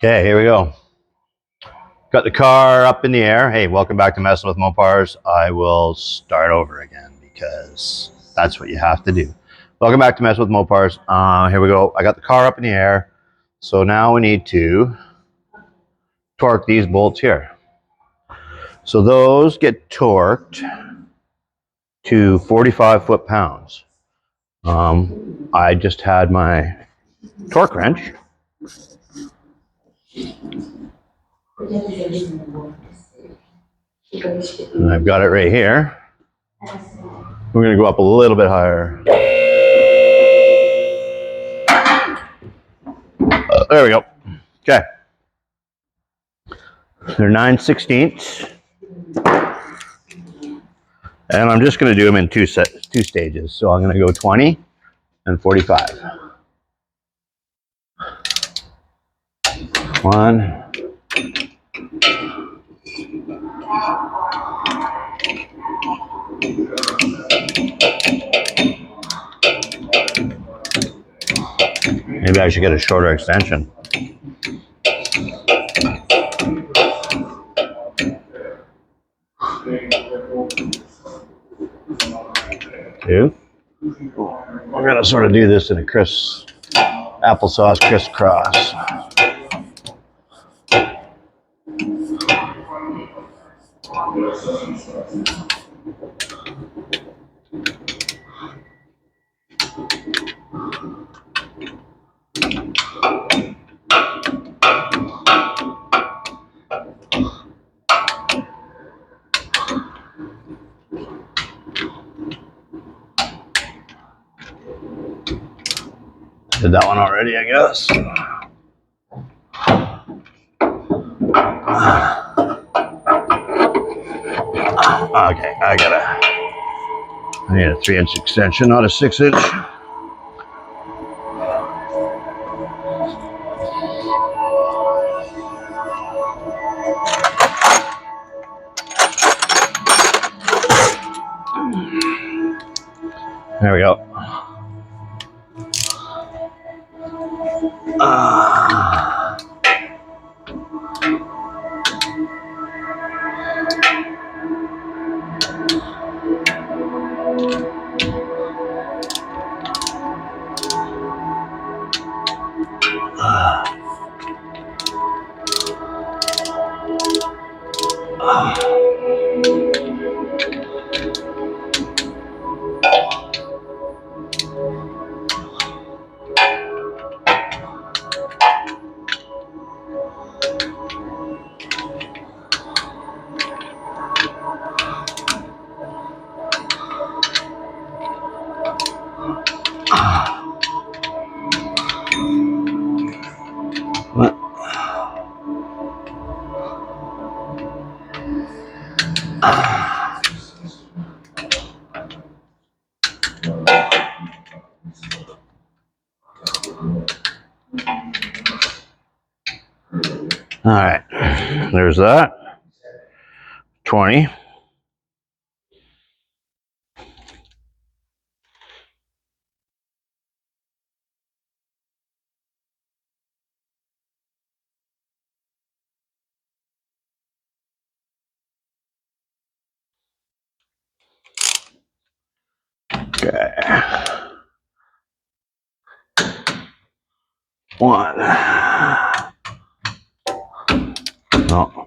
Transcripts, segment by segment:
Okay, here we go. Got the car up in the air. Hey, welcome back to Messing with Mopars. I will start over again because that's what you have to do. Welcome back to Messing with Mopars. Here we go. I got the car up in the air. So now we need to torque these bolts here. So those get torqued to 45 foot-pounds. I just had my torque wrench. And I've got it right here. We're going to go up a little bit higher. There we go. Okay. They're 9/16. And I'm just going to do them in two stages. So I'm going to go 20 and 45. 1. Maybe I should get a shorter extension. 2. We're going to sort of do this in a applesauce crisscross. Did that one already, I guess. Okay, I need a 3-inch extension, not a 6-inch. There we go. What? All right, there's that. 20. Okay. 1. Oh,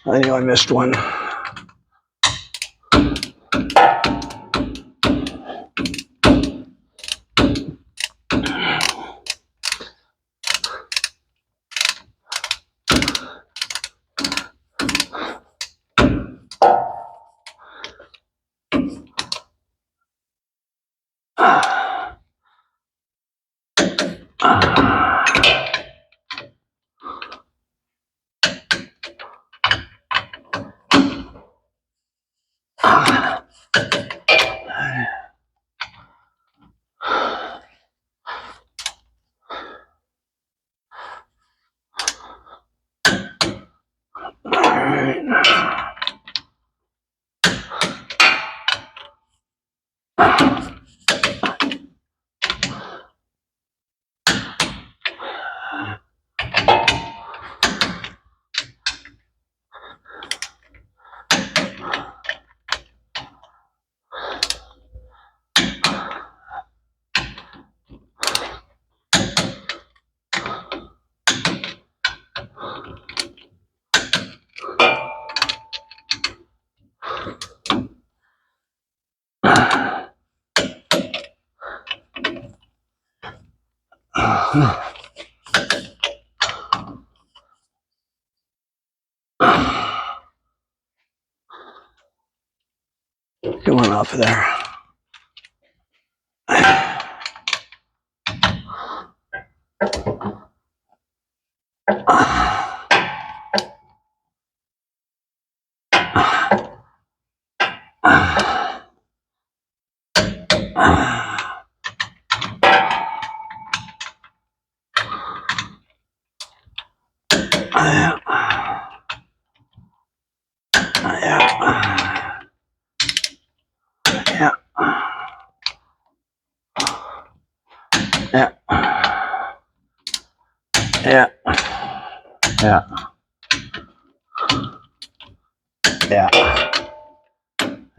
I knew I missed one. Come on off of there.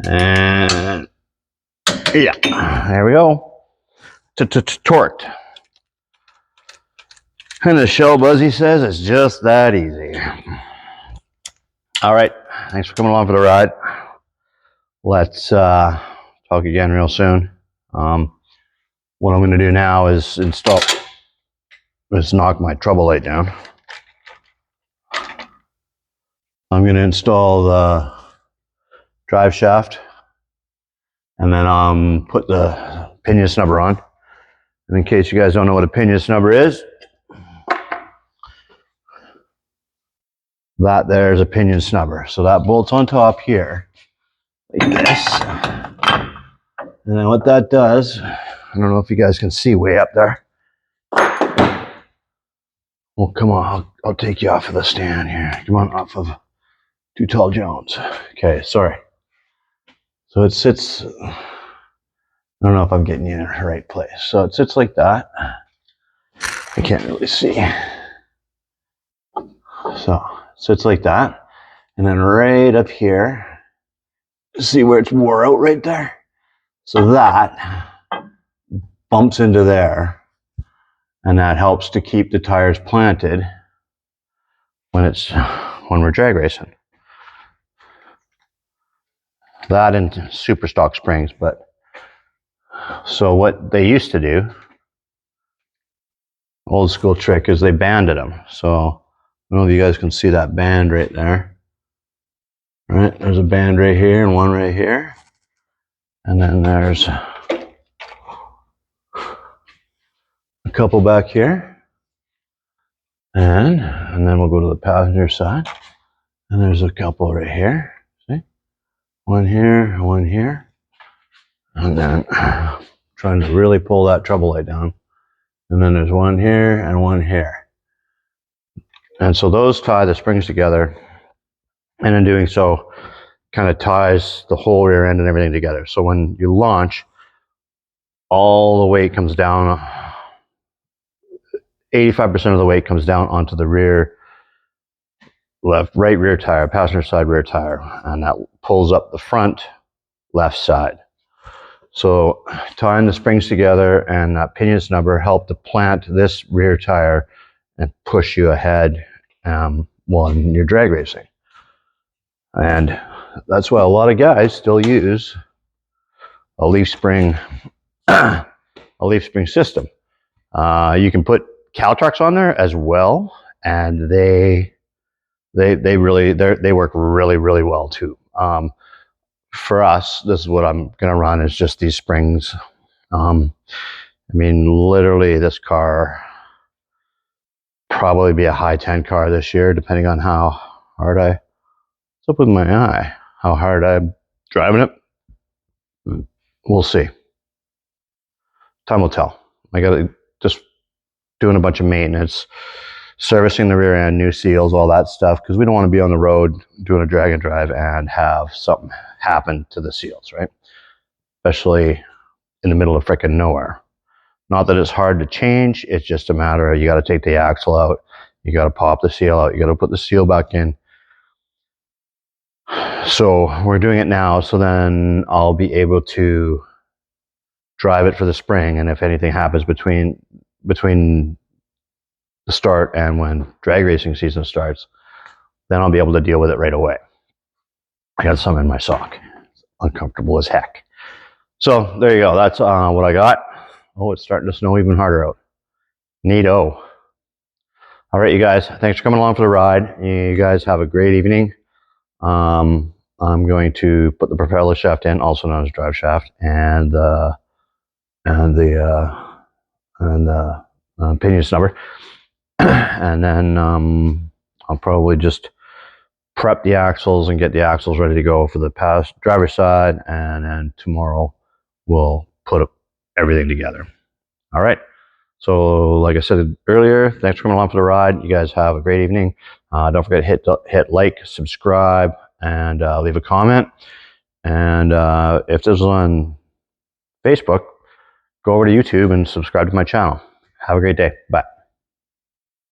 And yeah, there we go. Torqued. And the Shell Buzzy says it's just that easy. All right, thanks for coming along for the ride. Let's talk again real soon. What I'm going to do now is knock my trouble light down. I'm going to install the drive shaft and then put the pinion snubber on. And in case you guys don't know what a pinion snubber is, that there's a pinion snubber. So that bolts on top here, like this. And then what that does, I don't know if you guys can see way up there. Well, come on, I'll take you off of the stand here. Come on, off of Too Tall Jones. Okay, sorry. So it sits, I don't know if I'm getting you in the right place. So it sits like that. I can't really see. So it sits like that. And then right up here, see where it's wore out right there? So that bumps into there. And that helps to keep the tires planted when we're drag racing. That and super stock springs, but so what they used to do, old school trick, is they banded them. So I don't know if you guys can see that band right there. Right, there's a band right here and one right here. And then there's a couple back here. And then we'll go to the passenger side. And there's a couple right here. See? One here, one here. And then trying to really pull that trouble light down. And then there's one here and one here. And so those tie the springs together. And in doing so, kind of ties the whole rear end and everything together. So when you launch, all the weight comes down. 85% of the weight comes down onto the right rear tire, passenger side rear tire, and that pulls up the front left side. So tying the springs together and that pinion snubber help to plant this rear tire and push you ahead when you're drag racing. And that's why a lot of guys still use a leaf spring system. You can put Caltracs on there as well, and they work really, really well too. For us, this is what I'm gonna run, is just these springs. I mean, literally this car probably be a high 10 car this year, depending on how hard what's up with my eye, how hard I'm driving it. We'll see. Time will tell. I gotta just doing a bunch of maintenance, servicing the rear end, new seals, all that stuff, because we don't want to be on the road doing a drag and drive and have something happen to the seals, right? Especially in the middle of frickin' nowhere. Not that it's hard to change, it's just a matter of you got to take the axle out, you got to pop the seal out, you got to put the seal back in. So we're doing it now, so then I'll be able to drive it for the spring, and if anything happens between the start and when drag racing season starts, then I'll be able to deal with it right away. I got some in my sock. It's uncomfortable as heck. So there you go. That's what I got. Oh, it's starting to snow even harder out. Neato. All right, you guys, thanks for coming along for the ride. You guys have a great evening. I'm going to put the propeller shaft in, also known as drive shaft, and the pinion snubber. And then I'll probably just prep the axles and get the axles ready to go for the driver's side, and then tomorrow we'll put everything together. All right. So like I said earlier, thanks for coming along for the ride. You guys have a great evening. Don't forget to hit like, subscribe, and leave a comment. And if this is on Facebook, go over to YouTube and subscribe to my channel. Have a great day. Bye.